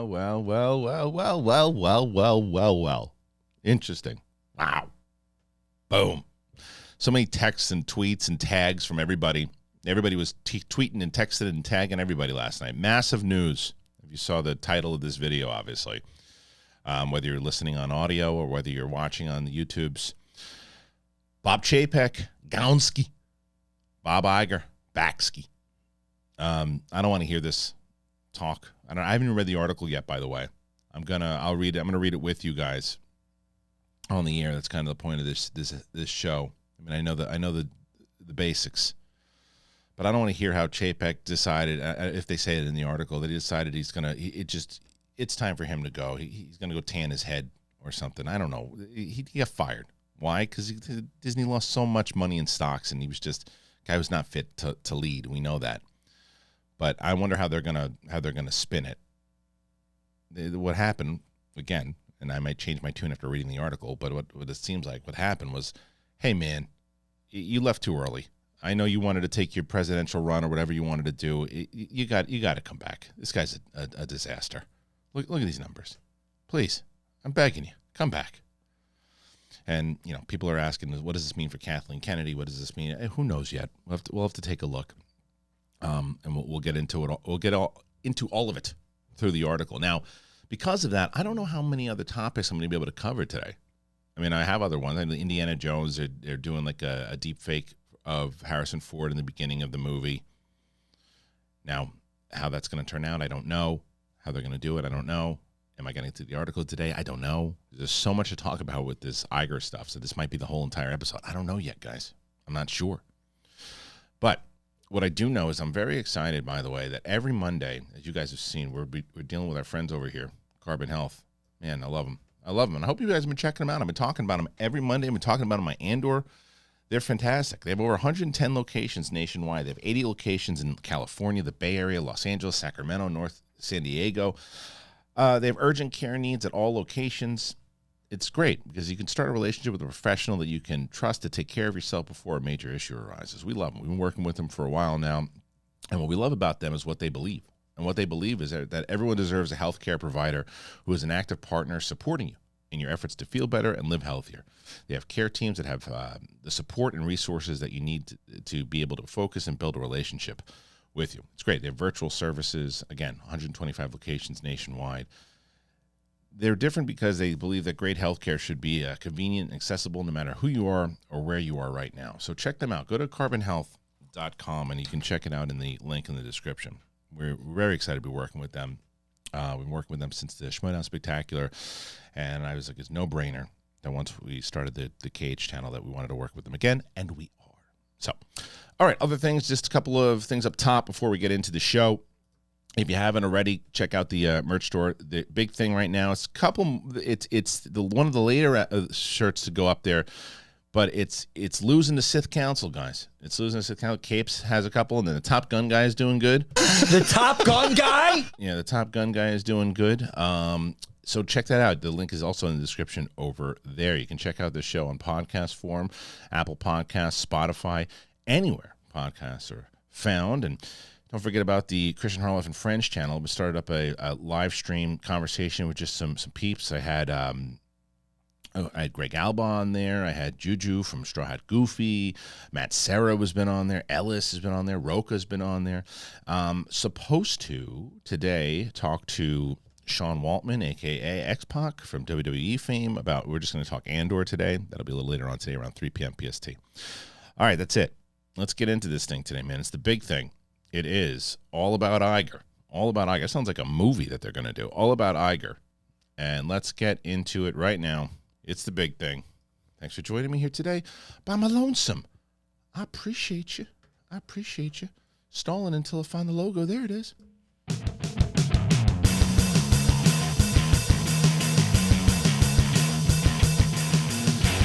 Well. Interesting. Wow. Boom. So many texts and tweets and tags from everybody. Everybody was tweeting and texting and tagging everybody last night. Massive news. If you saw the title of this video, obviously, whether you're listening on audio or whether you're watching on the YouTubes. Bob Chapek, Gownsky, Bob Iger, Baksky. I don't want to hear this talk. I haven't even read the article yet, by the way. I'll read it. I'm gonna read it with you guys on the air. That's kind of the point of this show. I mean, I know the basics, but I don't want to hear how Chapek decided. If they say it in the article, that he decided it's time for him to go. He's gonna go tan his head or something. I don't know. He got fired. Why? Because Disney lost so much money in stocks, and guy was not fit to lead. We know that. But I wonder how they're gonna spin it. What happened again, and I might change my tune after reading the article. But what it seems like what happened was, hey man, you left too early. I know you wanted to take your presidential run or whatever you wanted to do. You got to come back. This guy's a disaster. Look at these numbers, please. I'm begging you, come back. And people are asking, what does this mean for Kathleen Kennedy? What does this mean? Who knows yet? We'll have to take a look. And we'll get into it. We'll get into all of it through the article. Now, because of that, I don't know how many other topics I'm going to be able to cover today. I mean, I have other ones. Indiana Jones, they're doing like a deep fake of Harrison Ford in the beginning of the movie. Now, how that's going to turn out, I don't know. How they're going to do it, I don't know. Am I getting to the article today? I don't know. There's so much to talk about with this Iger stuff, so this might be the whole entire episode. I don't know yet, guys. I'm not sure. But what I do know is I'm very excited, by the way, that every Monday, as you guys have seen, we're dealing with our friends over here, Carbon Health. Man, I love them. And I hope you guys have been checking them out. I've been talking about them every Monday. I've been talking about them on my Andor. They're fantastic. They have over 110 locations nationwide. They have 80 locations in California, the Bay Area, Los Angeles, Sacramento, North San Diego. They have urgent care needs at all locations. It's great because you can start a relationship with a professional that you can trust to take care of yourself before a major issue arises. We love them. We've been working with them for a while now. And what we love about them is what they believe. And what they believe is that everyone deserves a healthcare provider who is an active partner supporting you in your efforts to feel better and live healthier. They have care teams that have the support and resources that you need to be able to focus and build a relationship with you. It's great. They have virtual services, again, 125 locations nationwide. They're different because they believe that great healthcare should be convenient and accessible no matter who you are or where you are right now. So check them out. Go to carbonhealth.com and you can check it out in the link in the description. We're very excited to be working with them. We've been working with them since the Schmoedown Spectacular, and I was like, it's no-brainer that once we started the Cage channel that we wanted to work with them again, and we are. So, all right, other things, just a couple of things up top before we get into the show. If you haven't already, check out the merch store. The big thing right now is it's one of the later shirts to go up there, but it's losing the Sith Council, guys. It's losing the Sith Council. Capes has a couple, and then the Top Gun guy is doing good. The Top Gun guy? Yeah, the Top Gun guy is doing good. So check that out. The link is also in the description over there. You can check out this show on podcast form, Apple Podcasts, Spotify, anywhere podcasts are found. And don't forget about the Kristian Harloff and Friends channel. We started up a live stream conversation with just some peeps. I had Greg Alba on there. I had Juju from Straw Hat Goofy. Matt Serra has been on there. Ellis has been on there. Roka's been on there. Supposed to today talk to Sean Waltman, a.k.a. X-Pac from WWE fame. We're just going to talk Andor today. That'll be a little later on today around 3 p.m. PST. All right, that's it. Let's get into this thing today, man. It's the big thing. It is all about Iger. All about Iger. It sounds like a movie that they're going to do. All about Iger. And let's get into it right now. It's the big thing. Thanks for joining me here today. By my lonesome. I appreciate you. Stalling until I find the logo. There it is.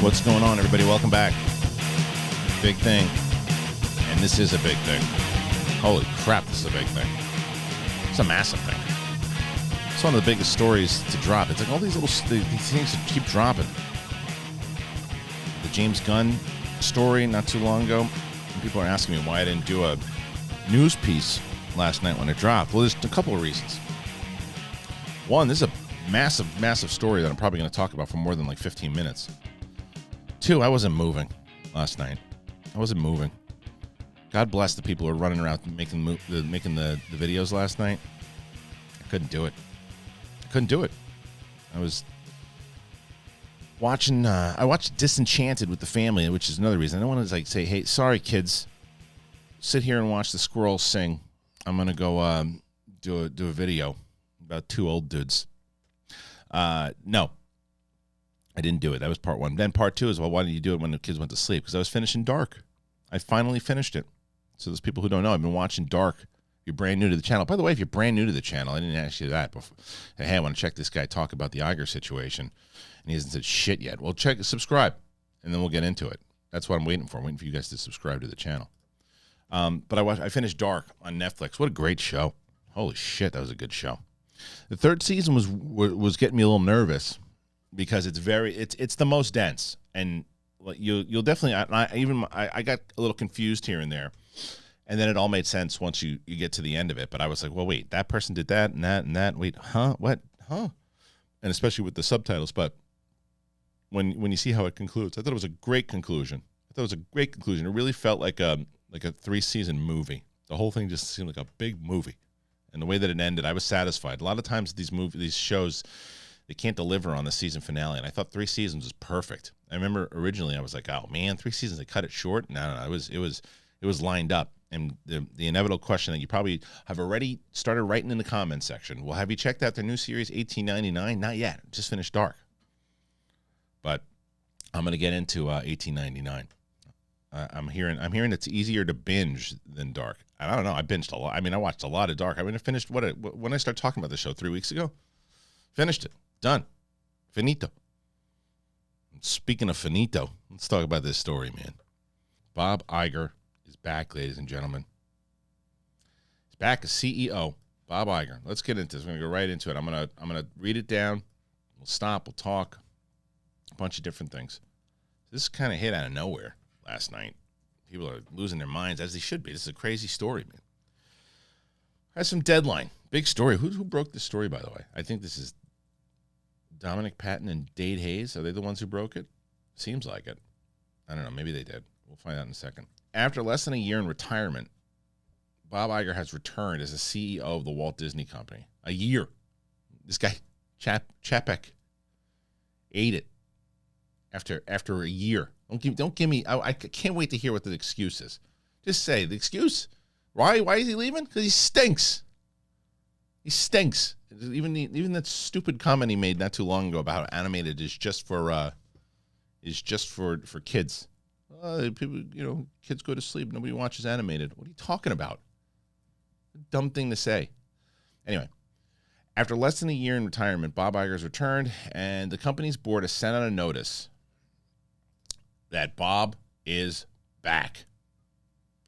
What's going on, everybody? Welcome back. Big thing. And this is a big thing. Holy crap, this is a big thing. It's a massive thing. It's one of the biggest stories to drop. It's like all these things that keep dropping. The James Gunn story not too long ago. And people are asking me why I didn't do a news piece last night when it dropped. Well, there's a couple of reasons. One, this is a massive, massive story that I'm probably going to talk about for more than like 15 minutes. Two, I wasn't moving last night. I wasn't moving. God bless the people who are running around making the videos last night. I couldn't do it. I was watching. I watched Disenchanted with the family, which is another reason. I don't want to say, "Hey, sorry, kids, sit here and watch the squirrels sing. I'm gonna go do a video about two old dudes." No, I didn't do it. That was part one. Then part two is, well, why didn't you do it when the kids went to sleep? Because I was finishing Dark. I finally finished it. So those people who don't know, I've been watching Dark. If you're brand new to the channel. By the way, if you're brand new to the channel, I didn't ask you that before. Hey, I want to check this guy talk about the Iger situation. And he hasn't said shit yet. Well, subscribe, and then we'll get into it. That's what I'm waiting for. I'm waiting for you guys to subscribe to the channel. But I finished Dark on Netflix. What a great show. Holy shit, that was a good show. The third season was getting me a little nervous because it's the most dense. And you'll definitely, I got a little confused here and there. And then it all made sense once you get to the end of it. But I was like, well, wait, that person did that and that and that. Wait, huh? What? Huh? And especially with the subtitles. But when you see how it concludes, I thought it was a great conclusion. It really felt like a 3-season movie. The whole thing just seemed like a big movie. And the way that it ended, I was satisfied. A lot of times these shows, they can't deliver on the season finale. And I thought 3 seasons was perfect. I remember originally I was like, oh man, 3 seasons, they cut it short. No, it was lined up. And the inevitable question that you probably have already started writing in the comments section. Well, have you checked out their new series, 1899? Not yet. Just finished Dark. But I'm going to get into 1899. I'm hearing it's easier to binge than Dark. I don't know. I binged a lot. I mean, I watched a lot of Dark. I mean, I finished when I started talking about the show 3 weeks ago. Finished it. Done. Finito. Speaking of finito, let's talk about this story, man. Bob Iger is back, ladies and gentlemen. He's back as CEO. Bob Iger. Let's get into this. We're gonna go right into it. I'm gonna read it down. We'll stop. We'll talk. A bunch of different things. This kind of hit out of nowhere last night. People are losing their minds, as they should be. This is a crazy story, man. Has some deadline. Big story. Who broke this story, by the way? I think this is Dominic Patton and Dade Hayes. Are they the ones who broke it? Seems like it. I don't know. Maybe they did. We'll find out in a second. After less than a year in retirement, Bob Iger has returned as the CEO of the Walt Disney Company. A year. This guy, Chapek, ate it after a year. Don't give me. I can't wait to hear what the excuse is. Just say the excuse. Why is he leaving? Because he stinks. He stinks. Even that stupid comment he made not too long ago about how animated is just for kids. People, kids go to sleep. Nobody watches animated. What are you talking about? Dumb thing to say. Anyway, after less than a year in retirement, Bob Iger has returned, and the company's board has sent out a notice that Bob is back.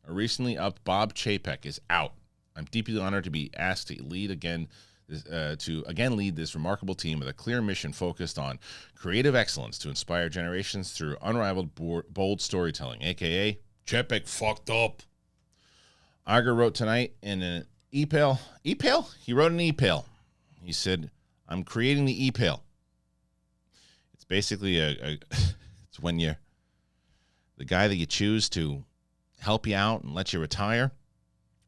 A recently upped Bob Chapek is out. I'm deeply honored to be asked to lead again this remarkable team with a clear mission focused on creative excellence to inspire generations through unrivaled, bold storytelling, a.k.a. Chapek fucked up. Iger wrote tonight in an email. He wrote an email. He said, I'm creating the email. It's basically it's when the guy that you choose to help you out and let you retire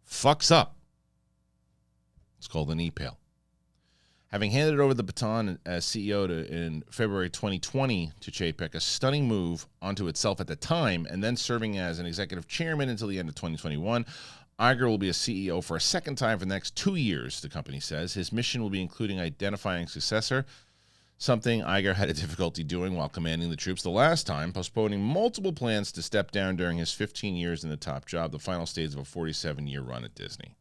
fucks up. It's called an email. Having handed over the baton as CEO in February 2020 to Chapek, a stunning move onto itself at the time, and then serving as an executive chairman until the end of 2021, Iger will be a CEO for a second time for the next 2 years, the company says. His mission will be including identifying a successor, something Iger had a difficulty doing while commanding the troops the last time, postponing multiple plans to step down during his 15 years in the top job, the final stage of a 47-year run at Disney.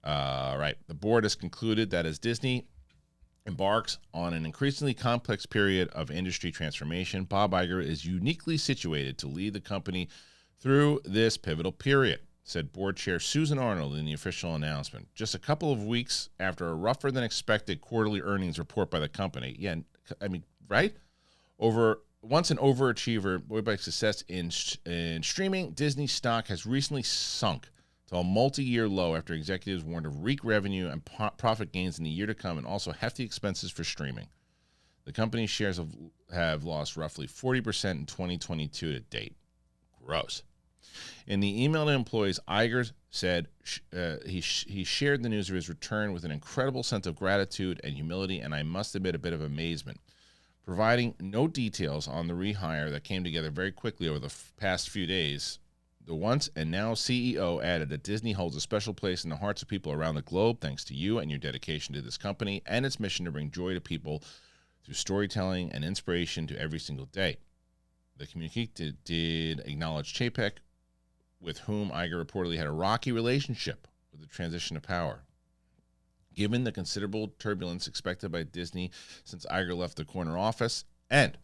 Right. The board has concluded that as Disney embarks on an increasingly complex period of industry transformation, Bob Iger is uniquely situated to lead the company through this pivotal period, said board chair Susan Arnold in the official announcement. Just a couple of weeks after a rougher-than-expected quarterly earnings report by the company. Yeah, I mean, right? Once an overachiever, buoyed by success in streaming, Disney stock has recently sunk to a multi-year low after executives warned of weak revenue and profit gains in the year to come, and also hefty expenses for streaming. The company's shares have lost roughly 40% in 2022 to date. Gross. In the email to employees, Iger said he shared the news of his return with an incredible sense of gratitude and humility, and I must admit a bit of amazement. Providing no details on the rehire that came together very quickly over the past few days, the once and now CEO added that Disney holds a special place in the hearts of people around the globe thanks to you and your dedication to this company and its mission to bring joy to people through storytelling and inspiration to every single day. The communique did acknowledge Chapek, with whom Iger reportedly had a rocky relationship with the transition of power. Given the considerable turbulence expected by Disney since Iger left the corner office, and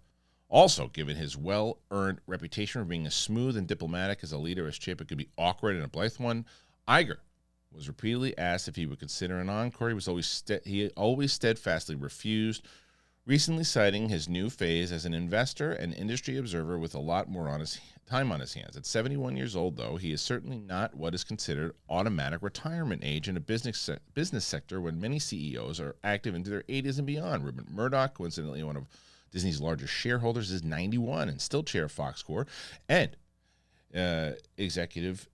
also given his well-earned reputation for being as smooth and diplomatic as a leader as Chapek could be awkward and a blithe one, Iger was repeatedly asked if he would consider an encore. He always steadfastly refused, recently citing his new phase as an investor and industry observer with a lot more time on his hands. At 71 years old, though, he is certainly not what is considered automatic retirement age in a business sector when many CEOs are active into their 80s and beyond. Rupert Murdoch, coincidentally one of Disney's largest shareholders, is 91 and still chair of Fox Corp and executive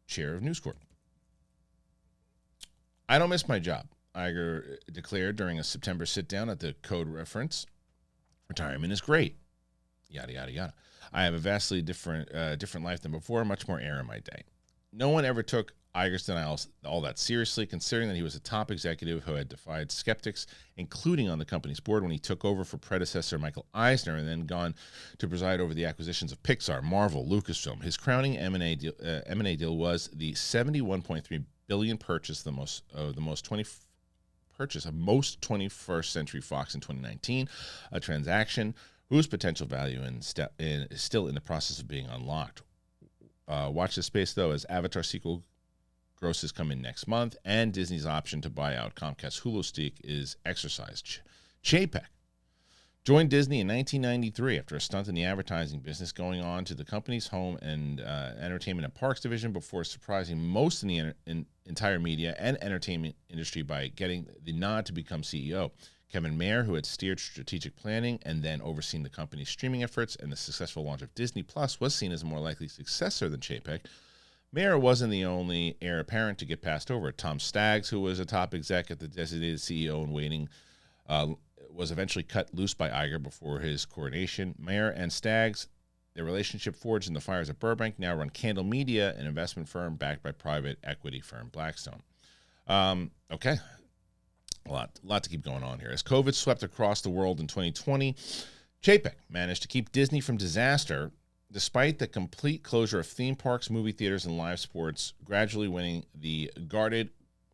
chair of News Corp. I don't miss my job, Iger declared during a September sit-down at the Code Reference. Retirement is great. Yada, yada, yada. I have a vastly different life than before, much more air in my day. No one ever took Iger's denials all that seriously, considering that he was a top executive who had defied skeptics, including on the company's board when he took over for predecessor Michael Eisner and then gone to preside over the acquisitions of Pixar, Marvel, Lucasfilm. His crowning M&A deal was the $71.3 billion purchase, the most 21st Century Fox in 2019, a transaction whose potential value is still in the process of being unlocked. Watch this space, though, as Avatar sequel grosses come in next month, and Disney's option to buy out Comcast Hulu stake is exercised. Chapek joined Disney in 1993 after a stunt in the advertising business, going on to the company's home and entertainment and parks division before surprising most in the entire media and entertainment industry by getting the nod to become CEO. Kevin Mayer, who had steered strategic planning and then overseen the company's streaming efforts and the successful launch of Disney Plus, was seen as a more likely successor than Chapek. Mayer wasn't the only heir apparent to get passed over. Tom Staggs, who was a top exec at the designated CEO in waiting, was eventually cut loose by Iger before his coronation. Mayer and Staggs, their relationship forged in the fires at Burbank, now run Candle Media, an investment firm backed by private equity firm Blackstone. Okay. A lot to keep going on here. As COVID swept across the world in 2020, Chapek managed to keep Disney from disaster despite the complete closure of theme parks, movie theaters, and live sports, gradually winning the guarded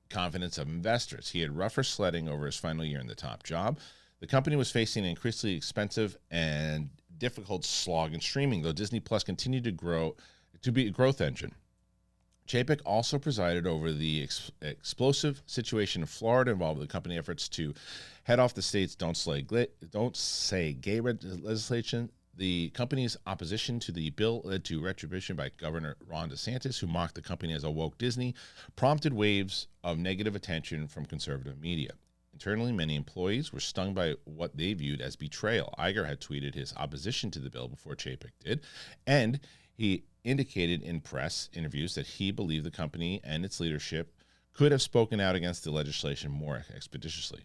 confidence of investors. He had rougher sledding over his final year in the top job. The company was facing an increasingly expensive and difficult slog in streaming, though Disney Plus continued to be a growth engine. Chapek also presided over the explosive situation in Florida involving the company efforts to head off the state's Don't Say Gay legislation. The company's opposition to the bill led to retribution by Governor Ron DeSantis, who mocked the company as a woke Disney, prompted waves of negative attention from conservative media. Internally, many employees were stung by what they viewed as betrayal. Iger had tweeted his opposition to the bill before Chapek did, and he indicated in press interviews that he believed the company and its leadership could have spoken out against the legislation more expeditiously.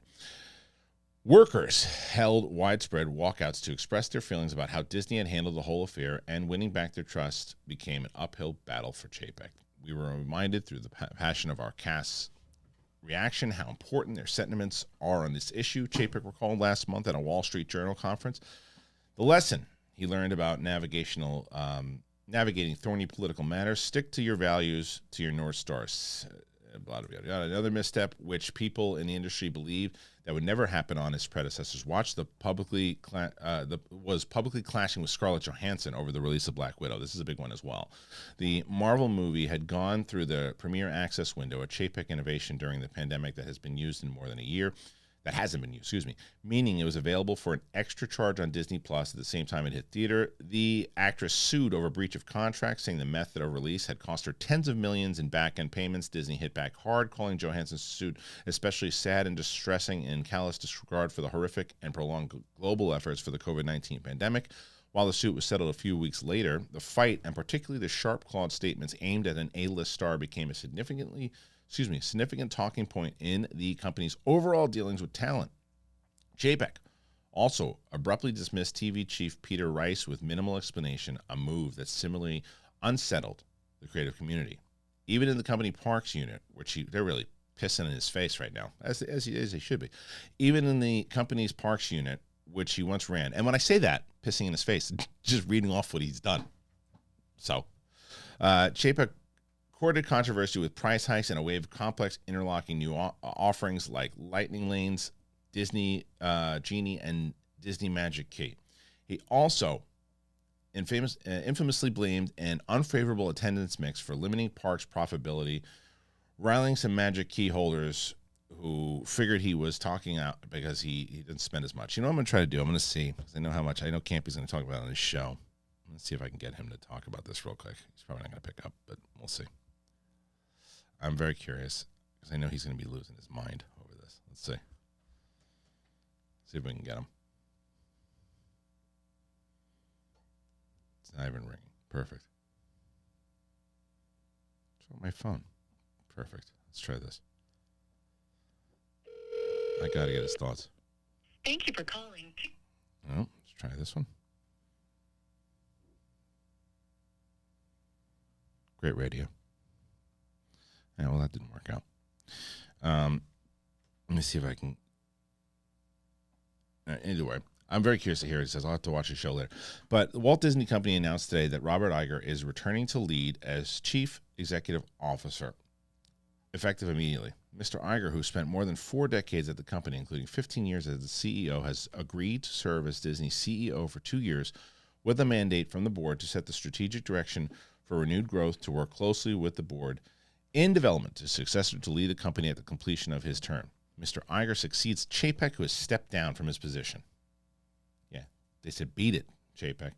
Workers held widespread walkouts to express their feelings about how Disney had handled the whole affair, and winning back their trust became an uphill battle for Chapek. We were reminded through the passion of our cast's reaction how important their sentiments are on this issue, Chapek recalled last month at a Wall Street Journal conference. The lesson he learned about navigating thorny political matters: stick to your values, to your North Stars. Blah, blah, blah. Another misstep, which people in the industry believe that would never happen on his predecessors. Watch was publicly clashing with Scarlett Johansson over the release of Black Widow. This is a big one as well. The Marvel movie had gone through the premiere access window, a Chapek innovation during the pandemic that has been used in more than a year. that hasn't been used, meaning it was available for an extra charge on Disney Plus at the same time it hit theater. The actress sued over breach of contract, saying the method of release had cost her tens of millions in back-end payments. Disney hit back hard, calling Johansson's suit especially sad and distressing in callous disregard for the horrific and prolonged global efforts for the COVID-19 pandemic. While the suit was settled a few weeks later, the fight, and particularly the sharp-clawed statements aimed at an A-list star, became a significant talking point in the company's overall dealings with talent. Chapek also abruptly dismissed TV chief Peter Rice with minimal explanation, a move that similarly unsettled the creative community. Even in the company parks unit, which they're really pissing in his face right now, as they should be. Even in the company's parks unit, which he once ran. And when I say that, pissing in his face, just reading off what he's done. So, Chapek courted controversy with price hikes and a wave of complex interlocking new offerings like Lightning Lanes, Disney Genie, and Disney Magic Key. He also infamously blamed an unfavorable attendance mix for limiting parks' profitability, riling some Magic Key holders who figured he was talking out because he didn't spend as much. You know what I'm going to try to do? I'm going to see, because I know how much, I know Campea's going to talk about it on his show. Let's see if I can get him to talk about this real quick. He's probably not going to pick up, but we'll see. I'm very curious, because I know he's going to be losing his mind over this. Let's see. See if we can get him. It's not even ringing. Perfect. What's my phone? Perfect. Let's try this. I got to get his thoughts. Thank you for calling. Oh, let's try this one. Great radio. Yeah, well, that didn't work out. Let me see if I can. Either way, I'm very curious to hear. He says I'll have to watch the show later. But the Walt Disney Company announced today that Robert Iger is returning to lead as Chief Executive Officer, effective immediately. Mr. Iger, who spent more than 4 decades at the company, including 15 years as the CEO, has agreed to serve as Disney's CEO for 2 years with a mandate from the board to set the strategic direction for renewed growth, to work closely with the board in development to successor to lead the company at the completion of his term. Mr. Iger succeeds Chapek, who has stepped down from his position. Yeah, they said, beat it, Chapek.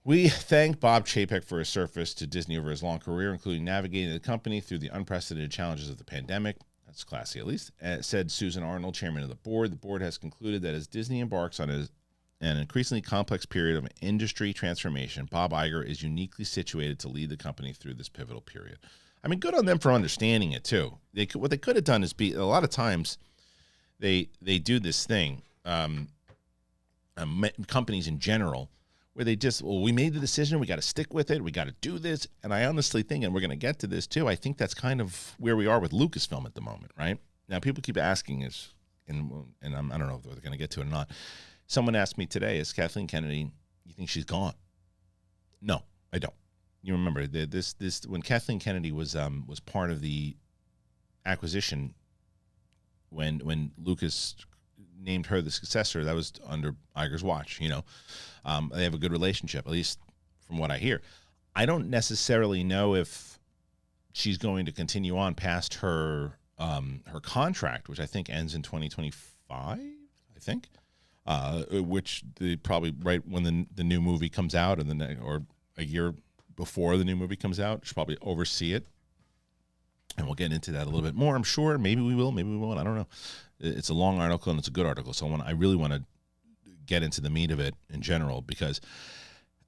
We thank Bob Chapek for his service to Disney over his long career, including navigating the company through the unprecedented challenges of the pandemic. That's classy, at least. Said Susan Arnold, chairman of the board has concluded that as Disney embarks on an increasingly complex period of industry transformation, Bob Iger is uniquely situated to lead the company through this pivotal period. I mean, good on them for understanding it, too. What they could have done is a lot of times they do this thing, companies in general, where they just, we made the decision, we got to stick with it, we got to do this. And I honestly think, and we're going to get to this too, I think that's kind of where we are with Lucasfilm at the moment, right? Now, people keep asking us, and I don't know if they're going to get to it or not. Someone asked me today, is Kathleen Kennedy, you think she's gone? No, I don't. You remember, this when Kathleen Kennedy was part of the acquisition, when Lucas named her the successor, that was under Iger's watch. You know, they have a good relationship, at least from what I hear. I don't necessarily know if she's going to continue on past her contract, which I think ends in 2025. I think, which probably right when the new movie comes out, or a year before the new movie comes out, she'll probably oversee it. And we'll get into that a little bit more, I'm sure. Maybe we will, maybe we won't. I don't know. It's a long article, and it's a good article. So I really want to get into the meat of it in general, because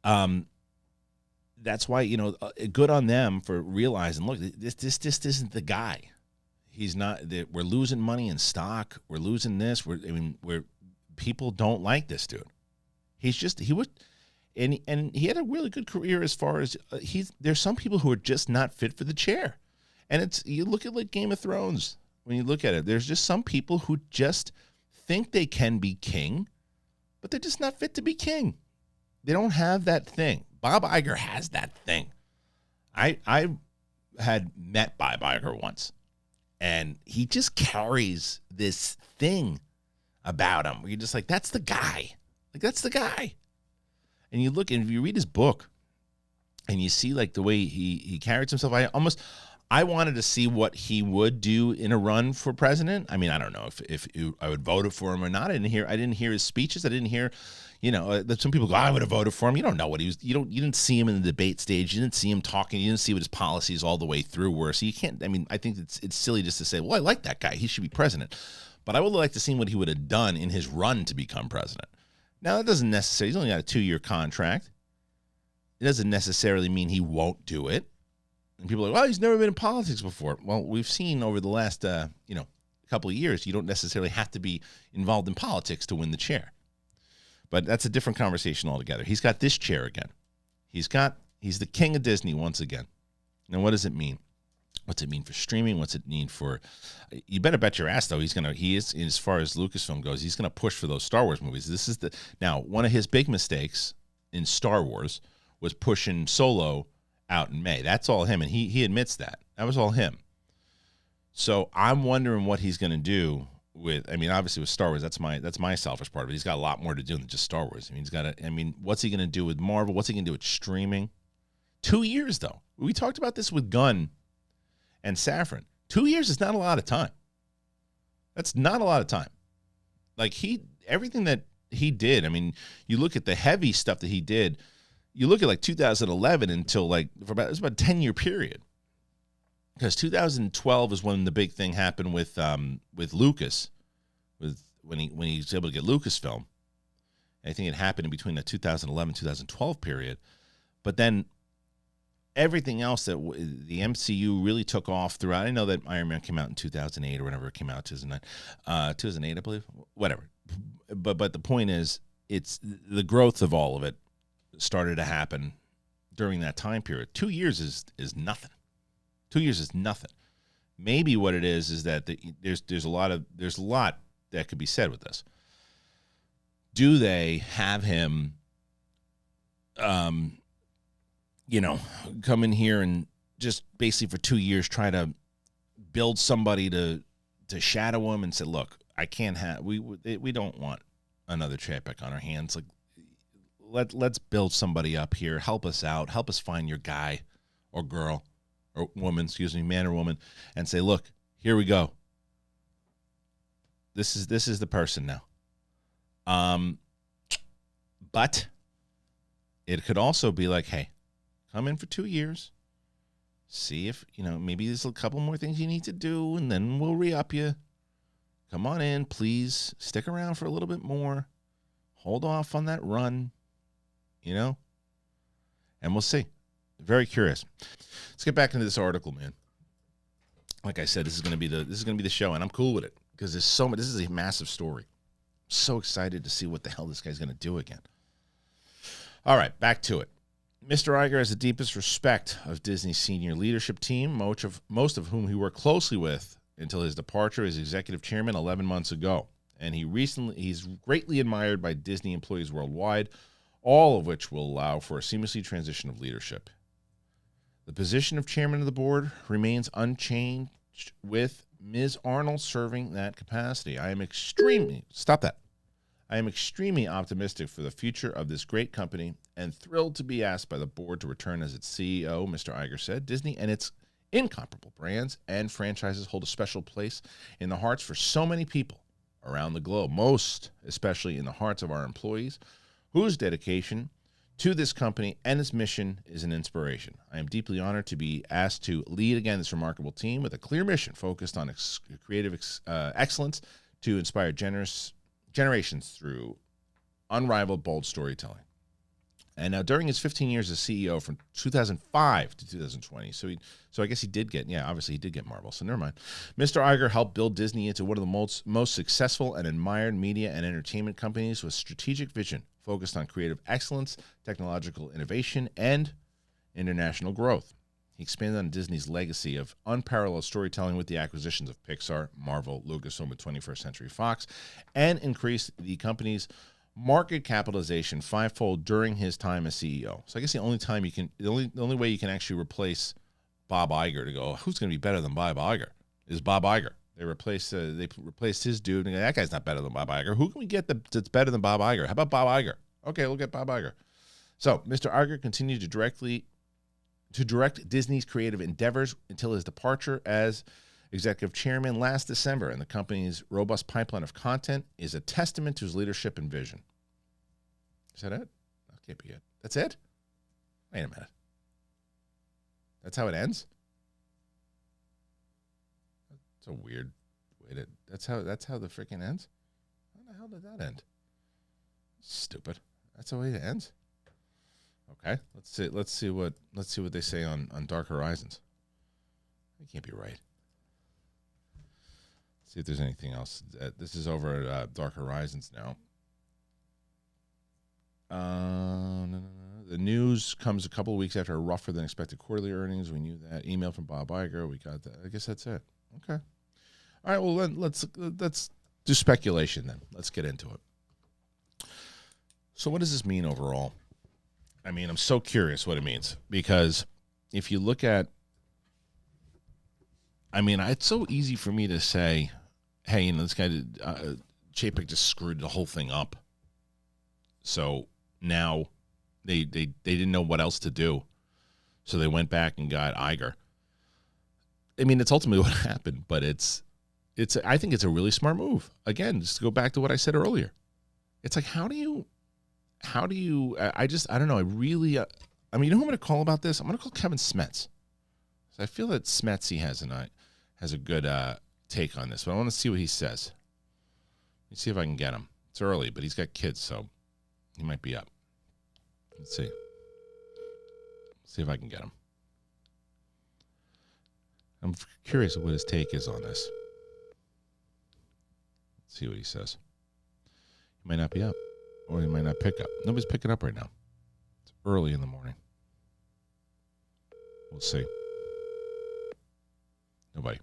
that's why, good on them for realizing, look, this just isn't the guy. He's not. We're losing money in stock. We're losing this. People don't like this dude. He had a really good career as far as there's some people who are just not fit for the chair. And you look at like Game of Thrones, when you look at it, there's just some people who just think they can be king, but they're just not fit to be king. They don't have that thing. Bob Iger has that thing. I had met Bob Iger once, and he just carries this thing about him where you're just like, that's the guy. Like, that's the guy. And you look, and if you read his book and you see like the way he carries himself, I wanted to see what he would do in a run for president. I mean, I don't know if I would vote for him or not. I didn't hear his speeches. I didn't hear, some people go, I would have voted for him. You don't know what he was. You didn't see him in the debate stage. You didn't see him talking. You didn't see what his policies all the way through were. So you can't. I mean, I think it's silly just to say, well, I like that guy. He should be president. But I would like to see what he would have done in his run to become president. Now, that doesn't necessarily. He's only got a 2-year contract. It doesn't necessarily mean he won't do it. And people are like, well, he's never been in politics before. Well, we've seen over the last, couple of years, you don't necessarily have to be involved in politics to win the chair. But that's a different conversation altogether. He's got this chair again. He's the king of Disney once again. Now, what does it mean? What's it mean for streaming? What's it mean for? You better bet your ass though. He is as far as Lucasfilm goes. He's gonna push for those Star Wars movies. Now one of his big mistakes in Star Wars was pushing Solo out in May. That's all him, and he admits that. That was all him. So I'm wondering what he's gonna do with. I mean, obviously with Star Wars, that's my selfish part of it. He's got a lot more to do than just Star Wars. I mean, what's he gonna do with Marvel? What's he gonna do with streaming? 2 years though. We talked about this with Gunn and Safran. 2 years is not a lot of time. That's not a lot of time. Like everything that he did, I mean, you look at the heavy stuff that he did, you look at like 2011 until it was about a 10-year period. Because 2012 is when the big thing happened with Lucas, when he was able to get Lucasfilm. I think it happened in between the 2011-2012 period. But then everything else that the MCU really took off throughout. I know that Iron Man came out in 2008 or whenever it came out, 2009, 2008, I believe, whatever. But the point is, it's the growth of all of it started to happen during that time period. 2 years is nothing. 2 years is nothing. Maybe what it is that there's a lot that could be said with this. Do they have him, come in here and just basically for 2 years try to build somebody to shadow him and say, look, I can't have, we don't want another Chapek on our hands. Like, let's build somebody up here. Help us out. Help us find your guy or girl or woman, man or woman, and say, look, here we go. This is the person now. But it could also be like, hey, come in for 2 years, see if, maybe there's a couple more things you need to do, and then we'll re-up you. Come on in, please. Stick around for a little bit more. Hold off on that run, and we'll see. Very curious. Let's get back into this article, man. Like I said, this is gonna be the show, and I'm cool with it because there's so much. This is a massive story. I'm so excited to see what the hell this guy's gonna do again. All right, back to it. Mr. Iger has the deepest respect of Disney's senior leadership team, most of whom he worked closely with until his departure as executive chairman 11 months ago. And he's greatly admired by Disney employees worldwide, all of which will allow for a seamless transition of leadership. The position of chairman of the board remains unchanged, with Ms. Arnold serving that capacity. I am extremely optimistic for the future of this great company and thrilled to be asked by the board to return as its CEO, Mr. Iger said. Disney and its incomparable brands and franchises hold a special place in the hearts for so many people around the globe, most especially in the hearts of our employees, whose dedication to this company and its mission is an inspiration. I am deeply honored to be asked to lead again this remarkable team with a clear mission focused on creative excellence to inspire generations through unrivaled, bold storytelling. And now during his 15 years as CEO from 2005 to 2020, so I guess he did get Marvel, so never mind. Mr. Iger helped build Disney into one of the most successful and admired media and entertainment companies with strategic vision focused on creative excellence, technological innovation, and international growth. He expanded on Disney's legacy of unparalleled storytelling with the acquisitions of Pixar, Marvel, Lucasfilm, and 21st Century Fox, and increased the company's market capitalization fivefold during his time as CEO. So I guess the only way you can actually replace Bob Iger to go, who's going to be better than Bob Iger, is Bob Iger. They replaced his dude. And that guy's not better than Bob Iger. Who can we get that's better than Bob Iger? How about Bob Iger? Okay, we'll get Bob Iger. So Mr. Iger continued to to direct Disney's creative endeavors until his departure as executive chairman last December, and the company's robust pipeline of content is a testament to his leadership and vision. Is that it? That can't be it. That's it? Wait a minute. That's how it ends? That's a weird way to... That's how the freaking ends? How the hell did that end? Stupid. That's the way it ends? Okay. Let's see what they say on Dark Horizons. It can't be right. See if there's anything else. This is over at Dark Horizons now. No. The news comes a couple of weeks after a rougher than expected quarterly earnings. We knew that. Email from Bob Iger. We got that. I guess that's it. Okay. All right. Well, then let's do speculation then. Let's get into it. So, what does this mean overall? I mean, I'm so curious what it means, because if you look at, I mean, it's so easy for me to say, hey, you know, this guy, Chapek just screwed the whole thing up. So now they didn't know what else to do. So they went back and got Iger. I mean, it's ultimately what happened, but I think it's a really smart move. Again, just to go back to what I said earlier. It's like, how do you, I don't know. I mean, you know who I'm going to call about this? I'm going to call Kevin Smets. So I feel that Smetsy has a good take on this, but I want to see what he says. Let me see if I can get him. It's early, but he's got kids, so he might be up. Let's see. See if I can get him. I'm curious what his take is on this. Let's see what he says. He might not be up, or he might not pick up. Nobody's picking up right now. It's early in the morning. We'll see. Nobody.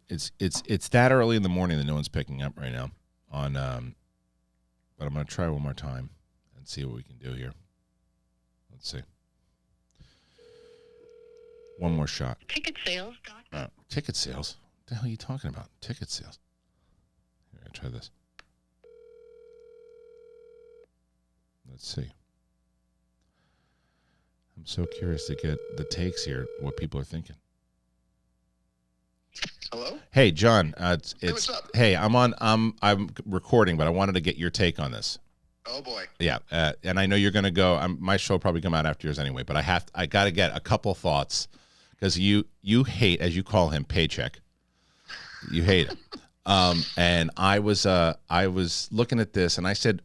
It's that early in the morning that no one's picking up right now. But I'm going to try one more time and see what we can do here. Let's see. One more shot. Ticket sales. Ticket sales? What the hell are you talking about? Ticket sales. Here, I'll try this. Let's see. I'm so curious to get the takes here, what people are thinking. Hello? Hey, John. Hey, what's up? Hey, I'm recording, but I wanted to get your take on this. Oh boy. Yeah, and I know you're going to go. My show will probably come out after yours anyway, but I got to get a couple thoughts, because you hate, as you call him, Paycheck. You hate him. And I was looking at this, and I said,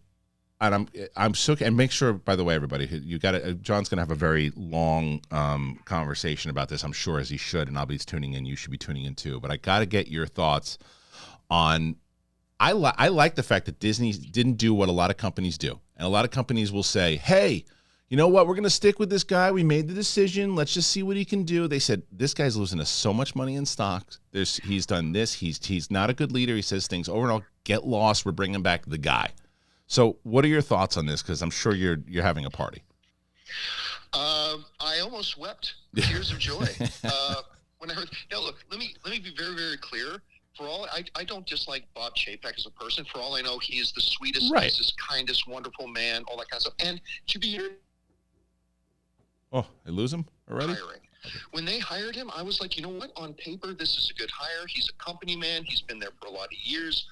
and I'm so, and make sure, by the way, everybody, you got to, John's going to have a very long conversation about this, I'm sure, as he should, and I'll be tuning in. You should be tuning in too. But I got to get your thoughts on. I like the fact that Disney didn't do what a lot of companies do, and a lot of companies will say, "Hey, you know what? We're going to stick with this guy. We made the decision. Let's just see what he can do." They said, "This guy's losing us so much money in stocks. He's done this. He's not a good leader. He says things over and over. Get lost. We're bringing back the guy." So, what are your thoughts on this? Because I'm sure you're having a party. I almost wept tears of joy when I heard. Now, look, let me be very, very clear. For all I don't dislike Bob Chapek as a person. For all I know, he is the sweetest, Right. nicest, kindest, wonderful man. All that kind of stuff. And to be Oh, I lose him already? hiring. When they hired him, I was like, you know what? On paper, this is a good hire. He's a company man. He's been there for a lot of years.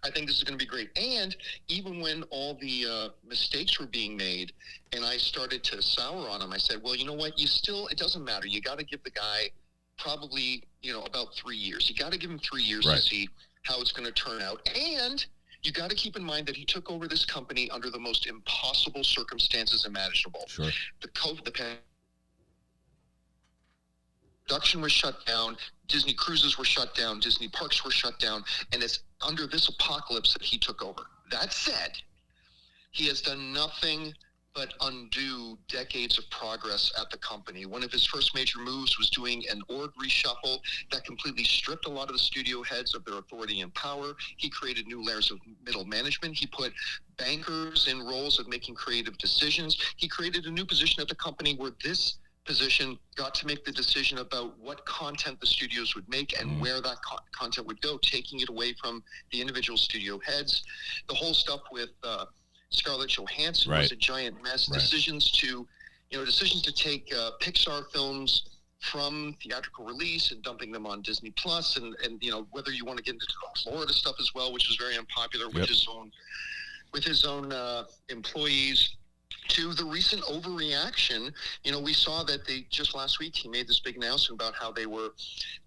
I think this is going to be great. And even when all the mistakes were being made and I started to sour on him, I said, well, you know what? It doesn't matter. You got to give the guy probably, about 3 years. You got to give him 3 years Right. to see how it's going to turn out. And you got to keep in mind that he took over this company under the most impossible circumstances imaginable. Sure. The production was shut down, Disney cruises were shut down, Disney parks were shut down, and it's under this apocalypse that he took over. That said, he has done nothing but undo decades of progress at the company. One of his first major moves was doing an org reshuffle that completely stripped a lot of the studio heads of their authority and power. He created new layers of middle management. He put bankers in roles of making creative decisions. He created a new position at the company where this position got to make the decision about what content the studios would make and where that content would go, taking it away from the individual studio heads. The whole stuff with Scarlett Johansson Right. was a giant mess. Right. Decisions to, decisions to take Pixar films from theatrical release and dumping them on Disney Plus, and whether you want to get into Florida stuff as well, which was very unpopular with his own employees, to the recent overreaction. We saw that just last week he made this big announcement about how they were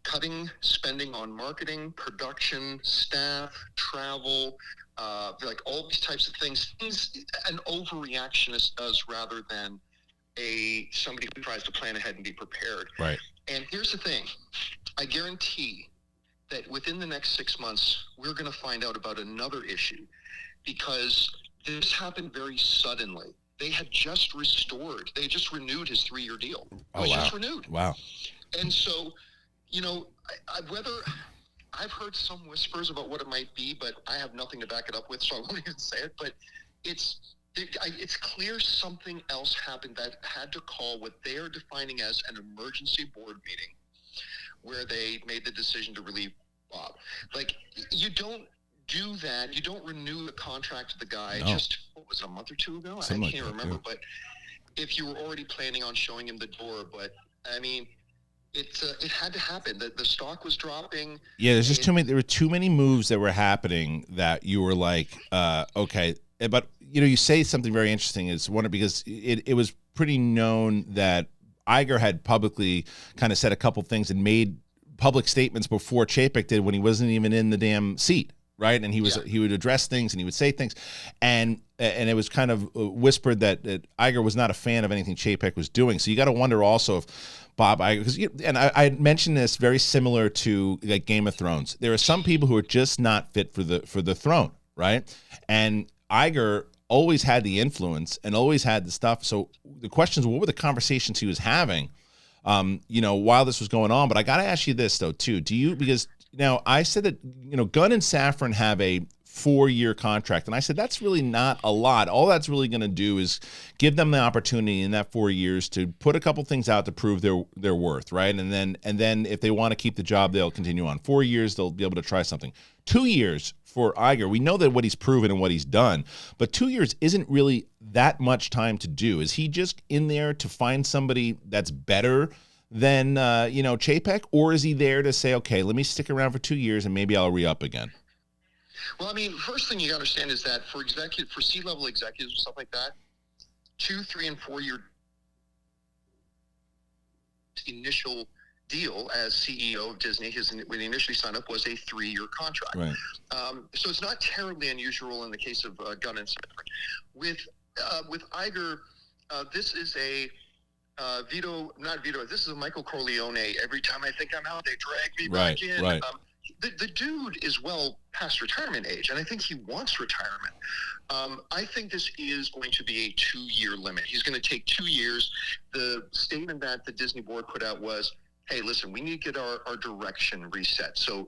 cutting spending on marketing, production, staff, travel, like all these types of things an overreactionist does rather than somebody who tries to plan ahead and be prepared. Right. And here's the thing. I guarantee that within the next 6 months, we're going to find out about another issue, because this happened very suddenly. They had just renewed his 3-year deal. It was just renewed. Wow. And so, whether I've heard some whispers about what it might be, but I have nothing to back it up with, so I won't even say it. But it's clear something else happened that had to call what they are defining as an emergency board meeting, where they made the decision to relieve Bob. Like, you don't do that. You don't renew the contract of the guy what was it, a month or two ago? I can't remember. Yeah. But if you were already planning on showing him the door, but I mean, it had to happen. The stock was dropping. Yeah, there's just too many. There were too many moves that were happening that you were like, okay. But you say something very interesting. It's one because it was pretty known that Iger had publicly kind of said a couple things and made public statements before Chapek did when he wasn't even in the damn seat. Right. And he would address things and he would say things. And it was kind of whispered that Iger was not a fan of anything Chapek was doing. So you got to wonder also if Bob Iger, and I mentioned this very similar to like Game of Thrones. There are some people who are just not fit for the throne. Right. And Iger always had the influence and always had the stuff. So the question is, what were the conversations he was having, while this was going on? But I got to ask you this, though, too. Because now I said that, Gunn and Safran have a 4-year contract. And I said, that's really not a lot. All that's really going to do is give them the opportunity in that 4 years to put a couple things out to prove their worth. Right. And then if they want to keep the job, they'll continue on. 4 years, they'll be able to try something. 2 years for Iger. We know that what he's proven and what he's done, but 2 years isn't really that much time to do. Is he just in there to find somebody that's better than, Chapek, or is he there to say, okay, let me stick around for 2 years and maybe I'll re-up again? Well, I mean, first thing you got to understand is that for C-level executives and stuff like that, 2, 3, and 4 year initial deal as CEO of Disney, when he initially signed up, was a 3-year contract. Right. So it's not terribly unusual in the case of Gunn and Safran. With Iger, this is a this is a Michael Corleone. Every time I think I'm out, they drag me back in. Right. The dude is well past retirement age, and I think he wants retirement. I think this is going to be a 2-year limit. He's going to take 2 years. The statement that the Disney board put out was, hey, listen, we need to get our direction reset. So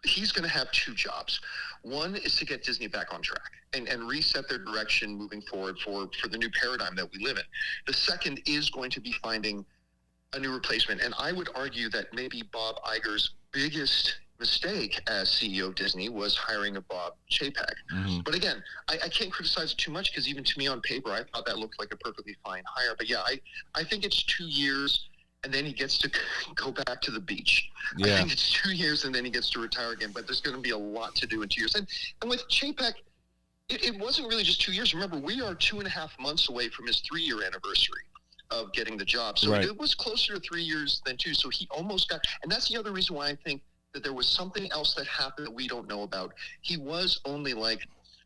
he's going to have 2 jobs. One is to get Disney back on track and reset their direction moving forward for the new paradigm that we live in. The second is going to be finding a new replacement. And I would argue that maybe Bob Iger's biggest mistake as CEO of Disney was hiring a Bob Chapek. Mm-hmm. But again, I can't criticize it too much, because even to me on paper, I thought that looked like a perfectly fine hire. But yeah, I think it's 2 years, and then he gets to go back to the beach. Yeah. I think it's 2 years, and then he gets to retire again. But there's going to be a lot to do in 2 years. And with Chapek, it wasn't really just 2 years. Remember, we are 2.5 months away from his 3-year anniversary of getting the job. So It was closer to 3 years than 2. So he almost got, and that's the other reason why I think that there was something else that happened that we don't know about. He was only like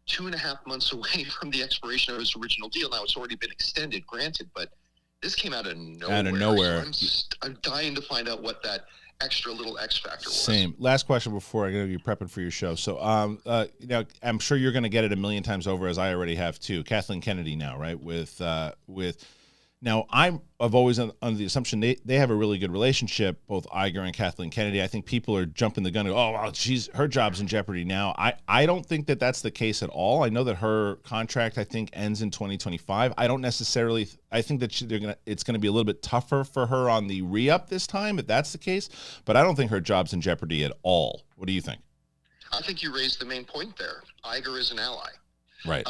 2.5 months away from the expiration of his original deal. Now it's already been extended, granted, but this came out of nowhere. So I'm dying to find out what that extra little X factor was. Same. Last question before I know you're prepping for your show. So, I'm sure you're going to get it a million times over, as I already have too. Kathleen Kennedy now, right? Now, I've always under the assumption they have a really good relationship, both Iger and Kathleen Kennedy. I think people are jumping the gun and go, oh, well, her job's in jeopardy now. I don't think that that's the case at all. I know that her contract, I think, ends in 2025. I don't necessarily. I think that it's going to be a little bit tougher for her on the re-up this time, if that's the case. But I don't think her job's in jeopardy at all. What do you think? I think you raised the main point there. Iger is an ally. Right.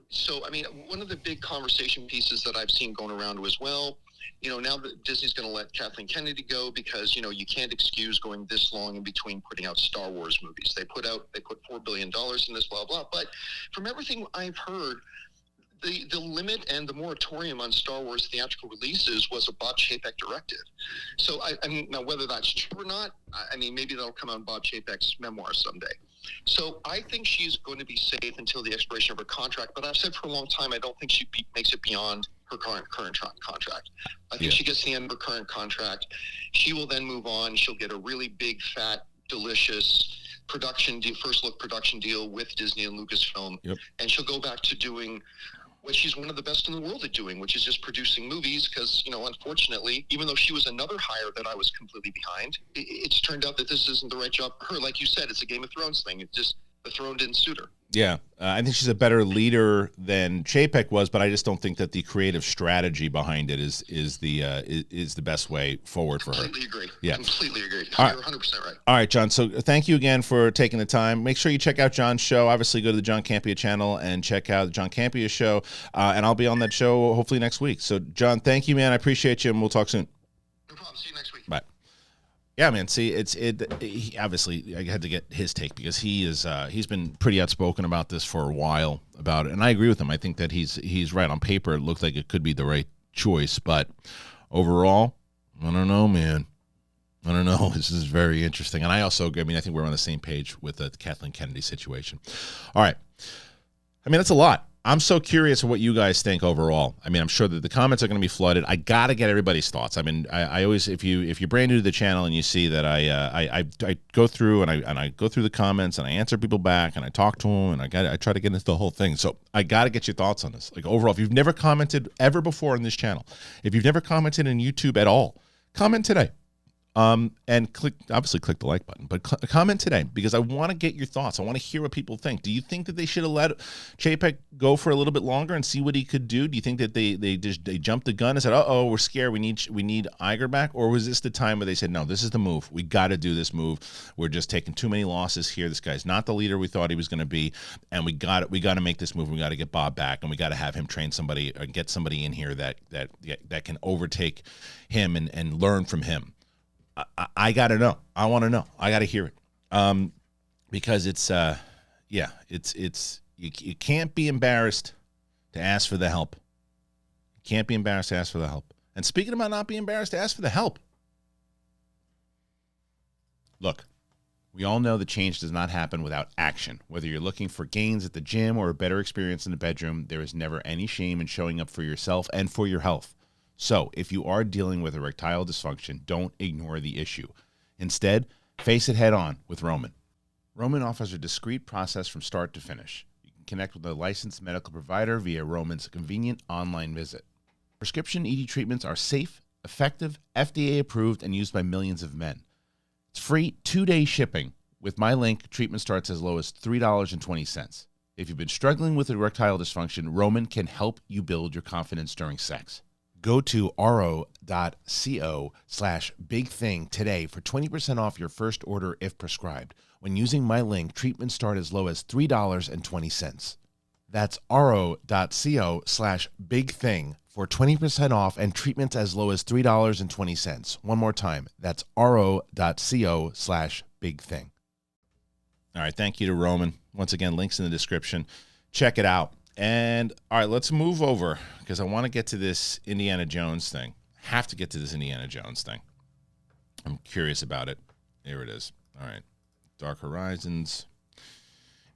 So, I mean, one of the big conversation pieces that I've seen going around was, well, now that Disney's going to let Kathleen Kennedy go because, you can't excuse going this long in between putting out Star Wars movies. They put $4 billion in this, blah, blah. But from everything I've heard, the limit and the moratorium on Star Wars theatrical releases was a Bob Chapek directive. So, I mean, now whether that's true or not, I mean, maybe that'll come on Bob Chapek's memoir someday. So I think she's going to be safe until the expiration of her contract. But I've said for a long time, I don't think she makes it beyond her current contract. I think she gets to the end of her current contract. She will then move on. She'll get a really big, fat, delicious first look production deal with Disney and Lucasfilm. Yep. And she'll go back to doing what she's one of the best in the world at doing, which is just producing movies. Because, unfortunately, even though she was another hire that I was completely behind, it's turned out that this isn't the right job for her. Like you said, it's a Game of Thrones thing. It's just the throne didn't suit her. Yeah, I think she's a better leader than Chapek was, but I just don't think that the creative strategy behind it is the best way forward for her. Completely agree. Yeah, completely agree. You're 100% right. All right, John. So thank you again for taking the time. Make sure you check out John's show. Obviously, go to the John Campea channel and check out the John Campea show. And I'll be on that show hopefully next week. So, John, thank you, man. I appreciate you, and we'll talk soon. No problem. See you next week. Bye. Yeah, man. See, he obviously I had to get his take because he's been pretty outspoken about this for a while about it, and I agree with him. I think that he's right. On paper, it looks like it could be the right choice, but overall, I don't know, man. I don't know. This is very interesting, and I think we're on the same page with the Kathleen Kennedy situation. All right. I mean, that's a lot. I'm so curious of what you guys think overall. I mean, I'm sure that the comments are going to be flooded. I got to get everybody's thoughts. I mean, I always, if you're brand new to the channel and you see that I go through and I go through the comments and I answer people back and I talk to them and I try to get into the whole thing. So I got to get your thoughts on this. Like overall, if you've never commented ever before on this channel, if you've never commented on YouTube at all, comment today. And click the like button, but comment today because I want to get your thoughts. I want to hear what people think. Do you think that they should have let Chapek go for a little bit longer and see what he could do? Do you think that they jumped the gun and said, "Uh-oh, we're scared. We need Iger back," or was this the time where they said, "No, this is the move. We got to do this move. We're just taking too many losses here. This guy's not the leader we thought he was going to be, and we got to make this move. We got to get Bob back, and we got to have him train somebody or get somebody in here that can overtake him and learn from him." I got to know. I want to know. I got to hear it. Because it's you can't be embarrassed to ask for the help. You can't be embarrassed to ask for the help. And speaking about not being embarrassed to ask for the help. Look, we all know that change does not happen without action. Whether you're looking for gains at the gym or a better experience in the bedroom, there is never any shame in showing up for yourself and for your health. So, if you are dealing with erectile dysfunction, don't ignore the issue. Instead, face it head on with Roman. Roman offers a discreet process from start to finish. You can connect with a licensed medical provider via Roman's convenient online visit. Prescription ED treatments are safe, effective, FDA approved, and used by millions of men. It's free 2-day shipping. With my link, treatment starts as low as $3.20. If you've been struggling with erectile dysfunction, Roman can help you build your confidence during sex. Go to ro.co/bigthing today for 20% off your first order if prescribed. When using my link, treatments start as low as $3.20. That's ro.co/bigthing for 20% off and treatments as low as $3.20. One more time, that's ro.co/bigthing. All right, thank you to Roman. Once again, links in the description. Check it out. And, all right, let's move over because I want to get to this Indiana Jones thing. Have to get to this Indiana Jones thing. I'm curious about it. Here it is. All right. Dark Horizons.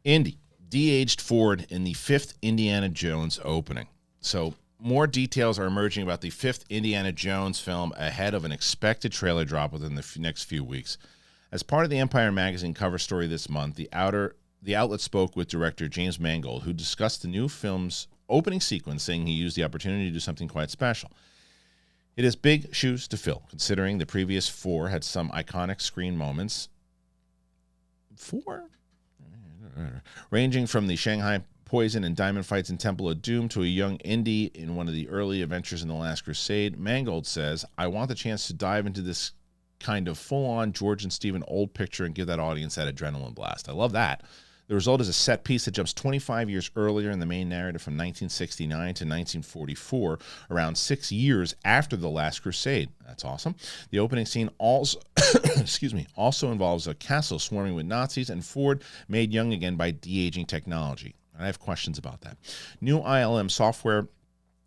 Indy, de-aged Ford in the 5th Indiana Jones opening. So more details are emerging about the 5th Indiana Jones film ahead of an expected trailer drop within the next few weeks. As part of the Empire magazine cover story this month, the outlet spoke with director James Mangold, who discussed the new film's opening sequence, saying he used the opportunity to do something quite special. It is big shoes to fill, considering the previous 4 had some iconic screen moments. 4? Ranging from the Shanghai Poison and diamond fights in Temple of Doom to a young Indy in one of the early adventures in The Last Crusade. Mangold says, "I want the chance to dive into this kind of full-on George and Stephen old picture and give that audience that adrenaline blast." I love that. The result is a set piece that jumps 25 years earlier in the main narrative from 1969 to 1944, around 6 years after The Last Crusade. That's awesome. The opening scene also, also involves a castle swarming with Nazis and Ford made young again by de-aging technology. I have questions about that. New ILM software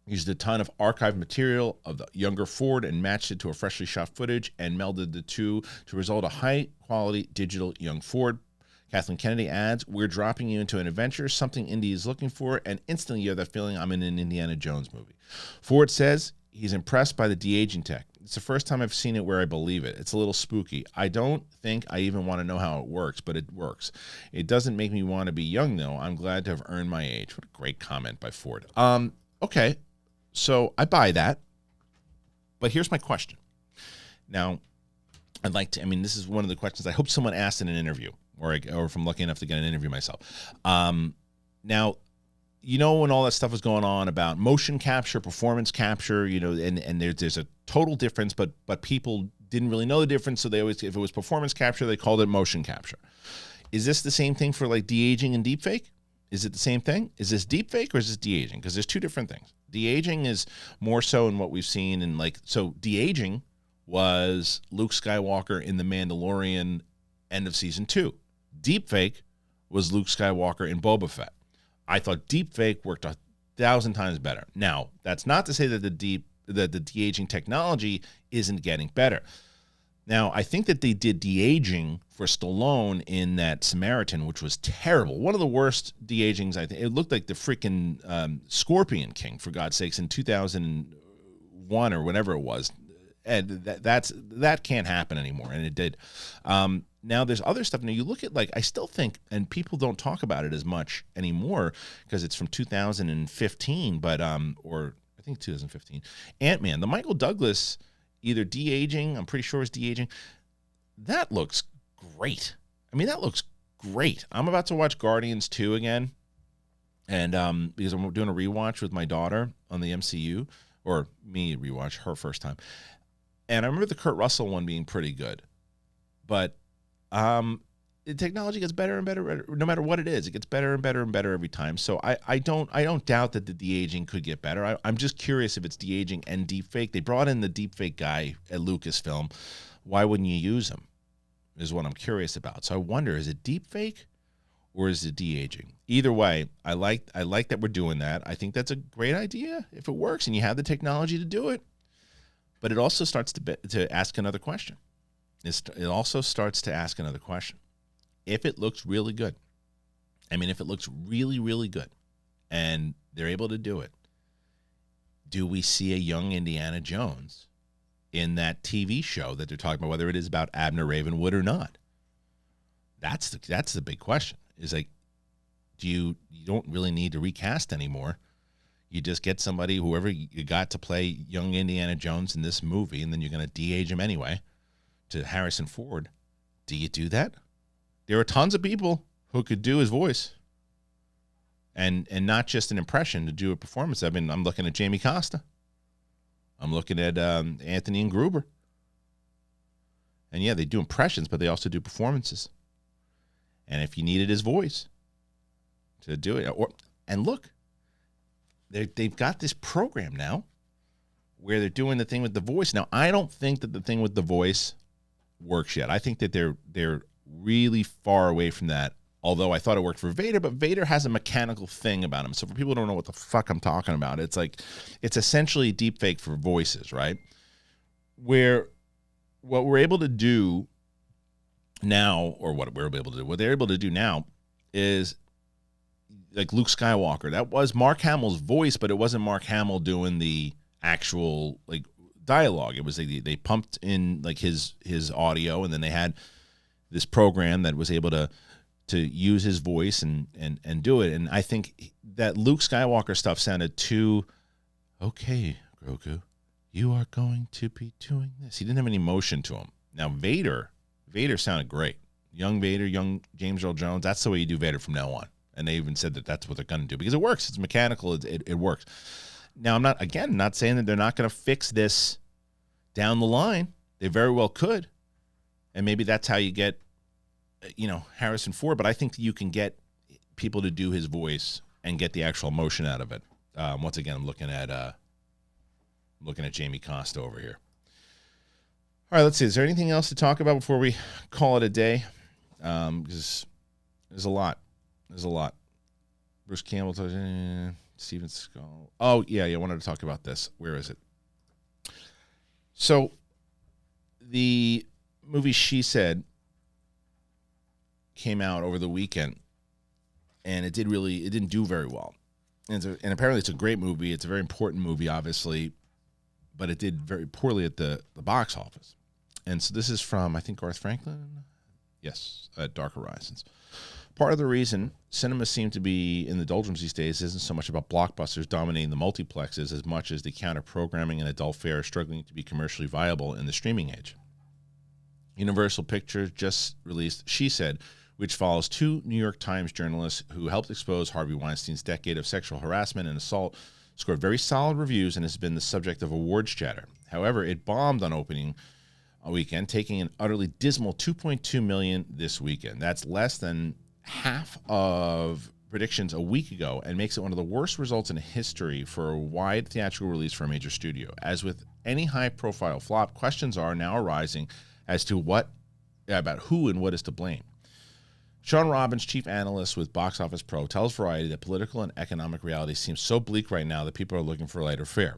used a ton of archived material of the younger Ford and matched it to a freshly shot footage and melded the two to result a high-quality digital young Ford. Kathleen Kennedy adds, "We're dropping you into an adventure, something Indy is looking for, and instantly you have that feeling I'm in an Indiana Jones movie." Ford says he's impressed by the de-aging tech. "It's the first time I've seen it where I believe it. It's a little spooky. I don't think I even want to know how it works, but it works. It doesn't make me want to be young, though. I'm glad to have earned my age." What a great comment by Ford. Okay, so I buy that, but here's my question. Now, this is one of the questions I hope someone asked in an interview, or if I'm lucky enough to get an interview myself. Now, when all that stuff was going on about motion capture, performance capture, and there's a total difference, but people didn't really know the difference, so they always, if it was performance capture, they called it motion capture. Is this the same thing for like de-aging and deepfake? Is it the same thing? Is this deepfake or is this de-aging? Because there's two different things. De-aging is more so in what we've seen in so de-aging was Luke Skywalker in The Mandalorian end of season 2. Deepfake was Luke Skywalker in Boba Fett. I thought deepfake worked 1,000 times better. Now, that's not to say that the de-aging technology isn't getting better. Now, I think that they did de-aging for Stallone in that Samaritan, which was terrible. One of the worst de-agings, I think. It looked like the freaking Scorpion King, for God's sakes, in 2001 or whenever it was. And that can't happen anymore, and it did. Now, there's other stuff. Now, you look at, I still think, and people don't talk about it as much anymore because it's from 2015, but, or I think 2015, Ant-Man, the Michael Douglas, either de-aging, I'm pretty sure it's de-aging, that looks great. That looks great. I'm about to watch Guardians 2 again, and because I'm doing a rewatch with my daughter on the MCU, or me rewatch, her first time. And I remember the Kurt Russell one being pretty good. But the technology gets better and better, no matter what it is. It gets better and better and better every time. So I don't doubt that the de-aging could get better. I'm just curious if it's de-aging and deepfake. They brought in the deepfake guy at Lucasfilm. Why wouldn't you use him? Is what I'm curious about. So I wonder, is it deepfake or is it de-aging? Either way, I like that we're doing that. I think that's a great idea if it works and you have the technology to do it. But it also starts to ask another question. It also starts to ask another question. If it looks really good, if it looks really, really good, and they're able to do it, do we see a young Indiana Jones in that TV show that they're talking about, whether it is about Abner Ravenwood or not? That's the big question. Is you don't really need to recast anymore. You just get somebody, whoever you got to play young Indiana Jones in this movie, and then you're going to de-age him anyway to Harrison Ford. Do you do that? There are tons of people who could do his voice and not just an impression, to do a performance. I'm looking at Jamie Costa. I'm looking at Anthony and Gruber. And yeah, they do impressions, but they also do performances. And if you needed his voice to do it, and look, they've got this program now where they're doing the thing with the voice. Now, I don't think that the thing with the voice works yet. I think that they're really far away from that, although I thought it worked for Vader, but Vader has a mechanical thing about him. So for people who don't know what the fuck I'm talking about, it's essentially deepfake for voices, right? Where what we're able to do now, or what they're able to do now is like Luke Skywalker. That was Mark Hamill's voice, but it wasn't Mark Hamill doing the actual dialogue. It was they pumped in his audio, and then they had this program that was able to use his voice and do it. And I think that Luke Skywalker stuff sounded too, okay, Grogu, you are going to be doing this. He didn't have any emotion to him. Now Vader sounded great. Young Vader, young James Earl Jones. That's the way you do Vader from now on. And they even said that that's what they're going to do because it works. It's mechanical. It works. Now, I'm not saying that they're not going to fix this down the line. They very well could. And maybe that's how you get, Harrison Ford. But I think that you can get people to do his voice and get the actual emotion out of it. Once again, I'm looking at Jamie Costa over here. All right, let's see. Is there anything else to talk about before we call it a day? Because there's a lot. Bruce Campbell, Steven Skull. Oh, yeah, I wanted to talk about this. Where is it? So, the movie She Said came out over the weekend, and it didn't do very well. And apparently it's a great movie. It's a very important movie, obviously, but it did very poorly at the box office. And so this is from, I think, Garth Franklin? Yes, at Dark Horizons. Part of the reason cinema seemed to be in the doldrums these days isn't so much about blockbusters dominating the multiplexes as much as the counter-programming and adult fare struggling to be commercially viable in the streaming age. Universal Pictures just released She Said, which follows two New York Times journalists who helped expose Harvey Weinstein's decade of sexual harassment and assault, scored very solid reviews, and has been the subject of awards chatter. However, it bombed on opening weekend, taking an utterly dismal $2.2 million this weekend. That's less than half of predictions a week ago and makes it one of the worst results in history for a wide theatrical release for a major studio. As with any high-profile flop, questions are now arising as to about who and what is to blame. Sean Robbins, chief analyst with Box Office Pro, tells Variety that political and economic reality seems so bleak right now that people are looking for lighter fare.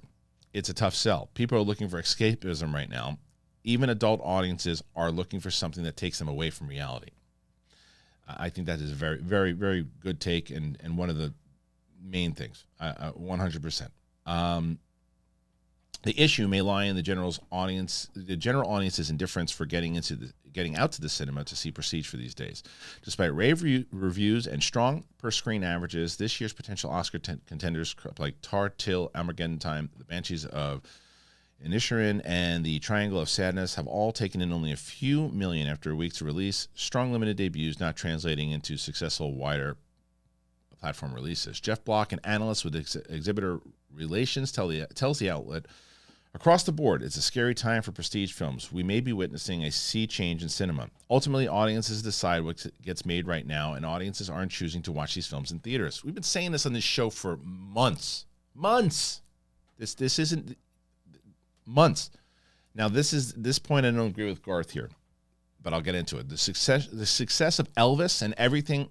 It's a tough sell. People are looking for escapism right now. Even adult audiences are looking for something that takes them away from reality. I think that is a very, very, very good take and one of the main things, 100%. The issue may lie in the general audience's indifference for getting out to the cinema to see Prestige for these days. Despite rave reviews and strong per-screen averages, this year's potential Oscar contenders like Tar, Till, Armageddon Time, The Banshees of Inisherin, and The Triangle of Sadness have all taken in only a few million after a week to release. Strong limited debuts not translating into successful wider platform releases. Jeff Block, an analyst with exhibitor relations, tells the outlet, across the board, it's a scary time for prestige films. We may be witnessing a sea change in cinema. Ultimately, audiences decide what gets made right now, and audiences aren't choosing to watch these films in theaters. We've been saying this on this show for months. This isn't months. Now, this point I don't agree with Garth here, but I'll get into it. The success of Elvis and everything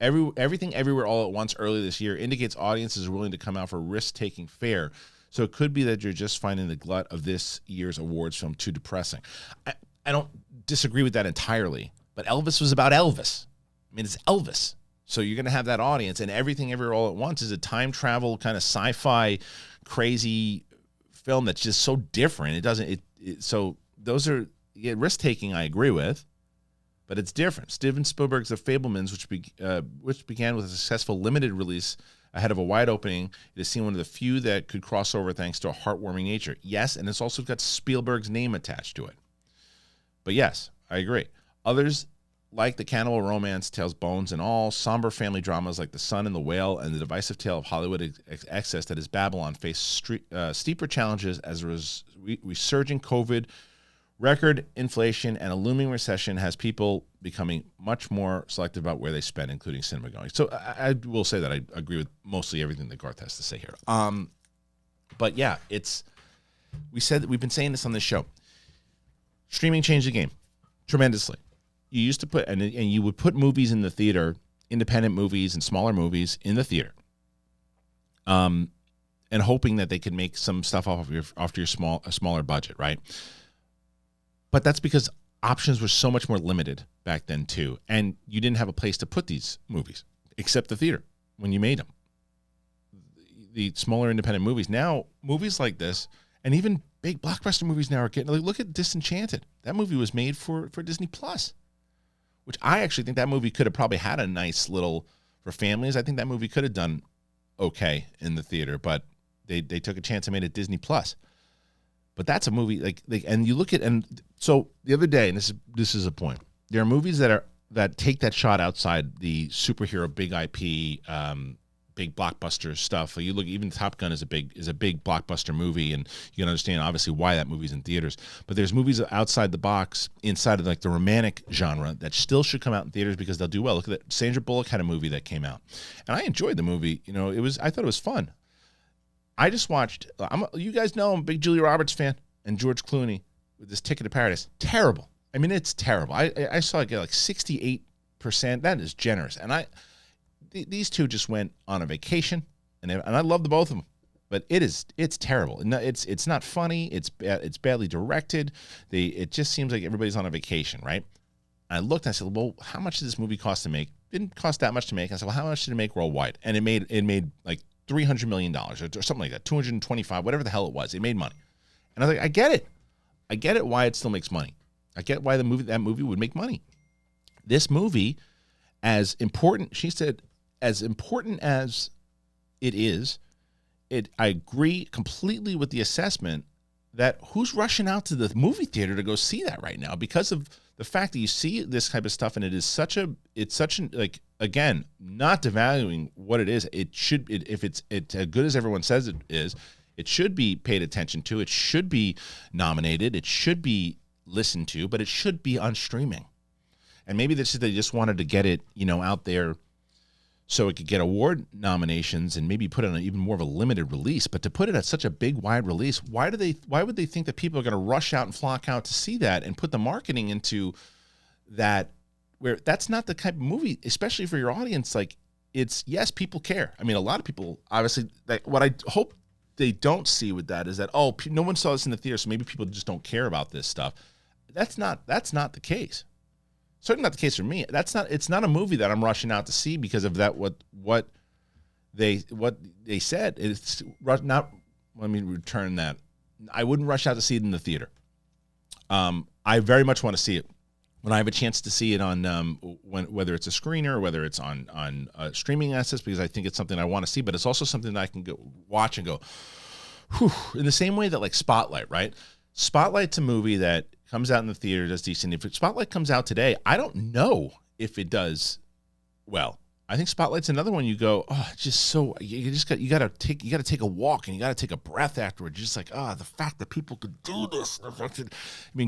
everywhere all at once early this year indicates audiences are willing to come out for risk-taking fare. So it could be that you're just finding the glut of this year's awards film too depressing. I don't disagree with that entirely, but Elvis was about Elvis. I mean, it's Elvis. So you're going to have that audience, and Everything Everywhere All at Once is a time travel kind of sci-fi crazy film that's just so different. So those are risk-taking I agree with, but it's different. Steven Spielberg's The Fabelmans, which began with a successful limited release ahead of a wide opening, it is seen one of the few that could cross over thanks to a heartwarming nature. Yes, and it's also got Spielberg's name attached to it. But yes, I agree. Others, like The Cannibal Romance, Tales, Bones, and all, somber family dramas like The Son and the Whale and the divisive tale of Hollywood excess that is Babylon, face steeper challenges as a resurging COVID, record inflation, and a looming recession has people becoming much more selective about where they spend, including cinema going. So I will say that I agree with mostly everything that Garth has to say here. But yeah, we've been saying this on this show. Streaming changed the game tremendously. You used to put, and you would put movies in the theater, independent movies and smaller movies in the theater, and hoping that they could make some stuff off your smaller budget, right? But that's because options were so much more limited back then too, and you didn't have a place to put these movies except the theater when you made them. The smaller independent movies now, movies like this, and even big blockbuster movies now are getting. Like, look at Disenchanted. That movie was made for Disney Plus, which I actually think that movie could have probably had a nice little for families. I think that movie could have done okay in the theater, but they took a chance and made it Disney Plus. But that's a movie like and you look at, and so the other day, and this is a point. There are movies that take that shot outside the superhero big IP big blockbuster stuff. Like you look, even Top Gun is a big blockbuster movie, and you can understand obviously why that movie's in theaters. But there's movies outside the box, inside of like the romantic genre, that still should come out in theaters because they'll do well. Look at that. Sandra Bullock had a movie that came out, and I enjoyed the movie. You know, I thought it was fun. I just watched. You guys know I'm a big Julia Roberts fan, and George Clooney with this Ticket to Paradise. Terrible. I mean, it's terrible. I saw it get like 68%. That is generous, and these two just went on a vacation, and I love the both of them, but it's terrible. It's not funny. It's badly directed. It just seems like everybody's on a vacation, right? And I looked and I said, well, how much did this movie cost to make? Didn't cost that much to make. I said, well, how much did it make worldwide? And it made like $300 million or something like that, 225, whatever the hell it was. It made money, and I was like, I get it why it still makes money. I get why that movie would make money. This movie, as important, she said, as important as it is, I agree completely with the assessment that who's rushing out to the movie theater to go see that right now because of the fact that you see this type of stuff, and it's such an, like, again, not devaluing what it is. If it's as good as everyone says it is, it should be paid attention to. It should be nominated. It should be listened to, but it should be on streaming. And maybe they just wanted to get it, out there so it could get award nominations and maybe put it on even more of a limited release. But to put it at such a big, wide release, why would they think that people are going to rush out and flock out to see that and put the marketing into that, where that's not the type of movie, especially for your audience? Like, yes, people care. I mean, a lot of people, obviously, what I hope they don't see with that is that, no one saw this in the theater, so maybe people just don't care about this stuff. That's not the case. Certainly not the case for me. It's not a movie that I'm rushing out to see because of that. What they said. It's not. Let me return that. I wouldn't rush out to see it in the theater. I very much want to see it when I have a chance to see it on whether it's a screener or whether it's on streaming assets, because I think it's something I want to see. But it's also something that I can go watch and go, whew, in the same way that like Spotlight, right? Spotlight's a movie that comes out in the theater, does decent. If Spotlight comes out today, I don't know if it does well. I think Spotlight's another one you go, just so you got to take a walk and you got to take a breath afterwards. Just like, the fact that people could do this.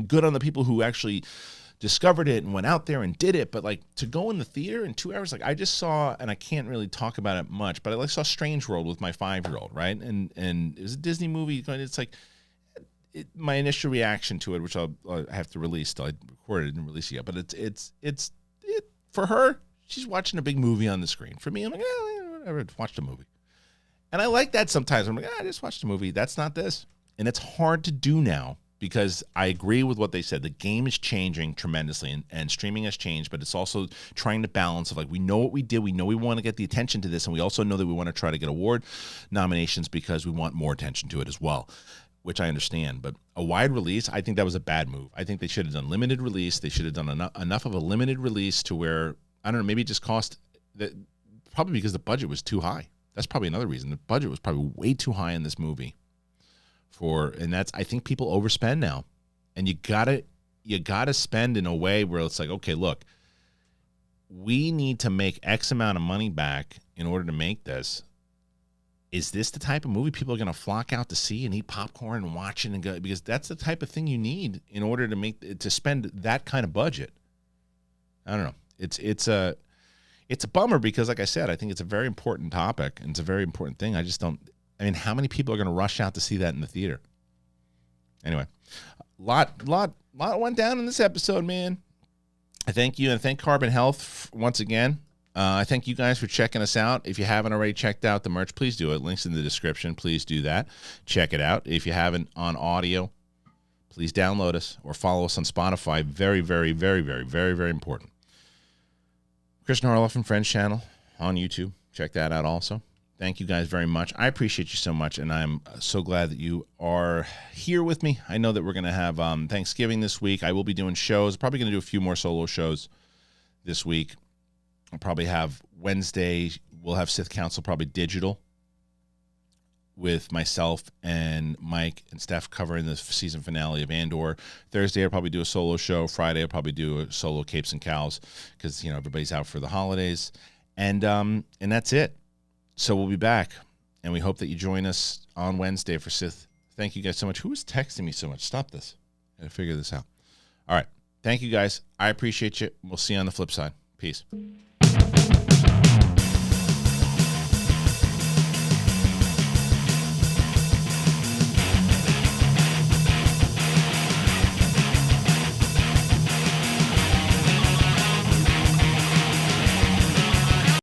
Good on the people who actually discovered it and went out there and did it, but like to go in the theater in 2 hours, like I just saw, and I can't really talk about it much, but I saw Strange World with my 5-year-old, right? And it was a Disney movie. It's like, my initial reaction to it, which I have to release, still I recorded it and release it yet, but it's for her, she's watching a big movie on the screen. For me, I'm like, whatever, watched a movie. And I like that sometimes. I'm like, I just watched a movie. That's not this. And it's hard to do now because I agree with what they said. The game is changing tremendously, and streaming has changed, but it's also trying to balance of like, we know what we did. We know we want to get the attention to this, and we also know that we want to try to get award nominations because we want more attention to it as well, which I understand. But a wide release, I think that was a bad move. I think they should have done limited release. They should have done enough of a limited release to where, I don't know, maybe it just cost, probably because the budget was too high. That's probably another reason. The budget was probably way too high in this movie. I think people overspend now. And you gotta spend in a way where it's like, okay, look, we need to make X amount of money back in order to make this. Is this the type of movie people are going to flock out to see and eat popcorn and watch it and go? Because that's the type of thing you need in order to spend that kind of budget. I don't know. It's a bummer because, like I said, I think it's a very important topic and it's a very important thing. How many people are going to rush out to see that in the theater? Anyway, lot went down in this episode, man. I thank you and thank Carbon Health once again. I thank you guys for checking us out. If you haven't already checked out the merch, please do it. Links in the description. Please do that. Check it out. If you haven't on audio, please download us or follow us on Spotify. Very, very, very, very, very, very important. Kristian Harloff and Friends channel on YouTube. Check that out also. Thank you guys very much. I appreciate you so much, and I'm so glad that you are here with me. I know that we're going to have Thanksgiving this week. I will be doing shows. Probably going to do a few more solo shows this week. I'll probably have Wednesday, we'll have Sith Council probably digital with myself and Mike and Steph covering the season finale of Andor. Thursday, I'll probably do a solo show. Friday, I'll probably do a solo Capes and Cows because, everybody's out for the holidays. And that's it. So we'll be back, and we hope that you join us on Wednesday for Sith. Thank you guys so much. Who is texting me so much? Stop this. I got to figure this out. All right. Thank you guys. I appreciate you. We'll see you on the flip side. Peace.